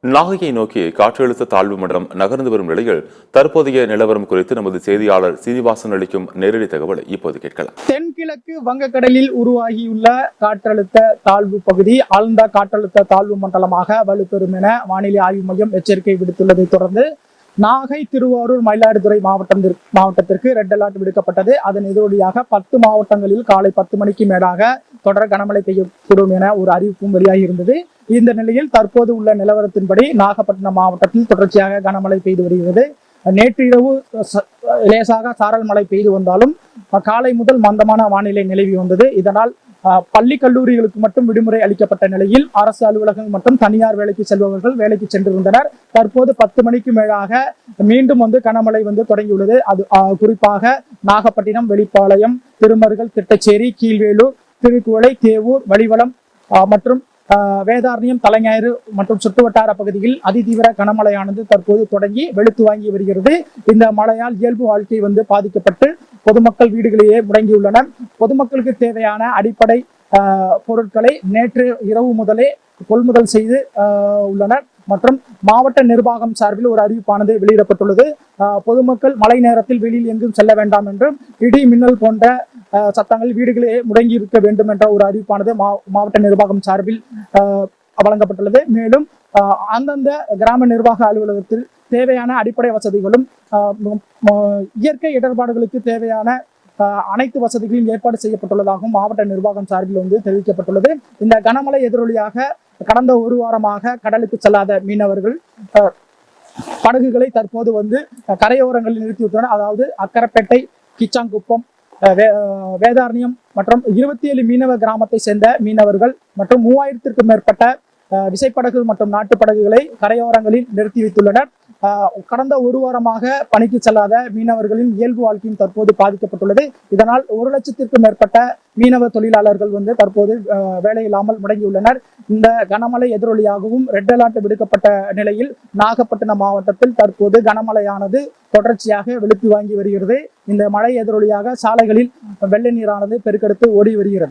நாகையை நோக்கி காற்றழுத்த தாழ்வு மண்டலம் நகர்ந்து வரும் நிலையில் தற்போதைய நிலவரம் குறித்து நமது செய்தியாளர் சீனிவாசன் அளிக்கும் நேரடி தகவலை இப்போது கேட்கலாம். தென்கிழக்கு வங்கக்கடலில் உருவாகியுள்ள காற்றழுத்த தாழ்வு பகுதி ஆழ்ந்த காற்றழுத்த தாழ்வு மண்டலமாக வலுப்பெறும் என வானிலை ஆய்வு மையம் எச்சரிக்கை விடுத்துள்ளதை தொடர்ந்து நாகை, திருவாரூர், மயிலாடுதுறை மாவட்டத்திற்கு ரெட் அலர்ட் விடுக்கப்பட்டது. அதன் எதிரொலியாக 10 மாவட்டங்களில் காலை 10 மணிக்கு மேலாக தொடர் கனமழை பெய்யக்கூடும் என ஒரு அறிவிப்பும் வெளியாகி இருந்தது. இந்த நிலையில் தற்போது உள்ள நிலவரத்தின்படி நாகப்பட்டினம் மாவட்டத்தில் தொடர்ச்சியாக கனமழை பெய்து வருகிறது. நேற்று இரவு லேசாக சாரல் மழை பெய்து வந்தாலும் காலை முதல் மந்தமான வானிலை நிலவி வந்தது. இதனால் பள்ளி கல்லூரிகளுக்கு மட்டும் விடுமுறை அளிக்கப்பட்ட நிலையில் அரசு அலுவலகங்கள் மற்றும் தனியார் வேலைக்கு செல்பவர்கள் வேலைக்கு சென்றிருந்தனர். தற்போது 10 மணிக்கு மேலாக மீண்டும் கனமழை தொடங்கியுள்ளது. அது குறிப்பாக நாகப்பட்டினம், வெளிப்பாளையம், திருமருகல், திட்டச்சேரி, கீழ்வேலூர், திருக்குவளை, தேவூர், வலிவலம் மற்றும் வேதாரண்யம், தலைஞாயிறு மற்றும் சுற்றுவட்டார பகுதியில் அதிதீவிர கனமழையானது தற்போது தொடங்கி வெளுத்து வாங்கி வருகிறது. இந்த மழையால் இயல்பு வாழ்க்கை பாதிக்கப்பட்டு பொதுமக்கள் வீடுகளிலேயே முடங்கியுள்ளனர். பொதுமக்களுக்கு தேவையான அடிப்படை பொருட்களை நேற்று இரவு முதலே கொள்முதல் செய்து உள்ளனர் மற்றும் மாவட்ட நிர்வாகம் சார்பில் ஒரு அறிவிப்பானது வெளியிடப்பட்டுள்ளது. பொதுமக்கள் மழை நேரத்தில் வெளியில் எங்கும் செல்ல வேண்டாம் என்றும், இடி மின்னல் போன்ற சத்தங்கள் வீடுகளே முடங்கி இருக்க வேண்டும் என்ற ஒரு அறிவிப்பானது மாவட்ட நிர்வாகம் சார்பில் வழங்கப்பட்டுள்ளது. மேலும் அந்தந்த கிராம நிர்வாக அலுவலகத்தில் தேவையான அடிப்படை வசதிகளும் இயற்கை இடர்பாடுகளுக்கு தேவையான அனைத்து வசதிகளையும் ஏற்பாடு செய்யப்பட்டுள்ளதாகவும் மாவட்ட நிர்வாகம் சார்பில் தெரிவிக்கப்பட்டுள்ளது. இந்த கனமழை எதிரொலியாக கடந்த ஒரு வாரமாக கடலுக்கு செல்லாத மீனவர்கள் படகுகளை தற்போது கரையோரங்களில் நிறுத்திவிட்டனர். அதாவது அக்கரப்பேட்டை, கிச்சாங்குப்பம், வேதாரண்யம் மற்றும் 27 மீனவ கிராமத்தை சேர்ந்த மீனவர்கள் மற்றும் 3000க்கும் மேற்பட்ட விசைப்படகுகள் மற்றும் நாட்டுப்படகுகளை கரையோரங்களில் நிறுத்தி வைத்துள்ளனர். கடந்த ஒரு வாரமாக பணிக்கு செல்லாத மீனவர்களின் இயல்பு வாழ்க்கையும் தற்போது பாதிக்கப்பட்டுள்ளது. இதனால் 1 லட்சத்திற்கும் மேற்பட்ட மீனவ தொழிலாளர்கள் தற்போது வேலை இல்லாமல் முடங்கியுள்ளனர். இந்த கனமழை எதிரொலியாகவும் ரெட் அலர்ட் விடுக்கப்பட்ட நிலையில் நாகப்பட்டினம் மாவட்டத்தில் தற்போது கனமழையானது தொடர்ச்சியாக வெளுத்து வாங்கி வருகிறது. இந்த மழை எதிரொலியாக சாலைகளில் வெள்ள நீரானது பெருக்கெடுத்து ஓடி வருகிறது.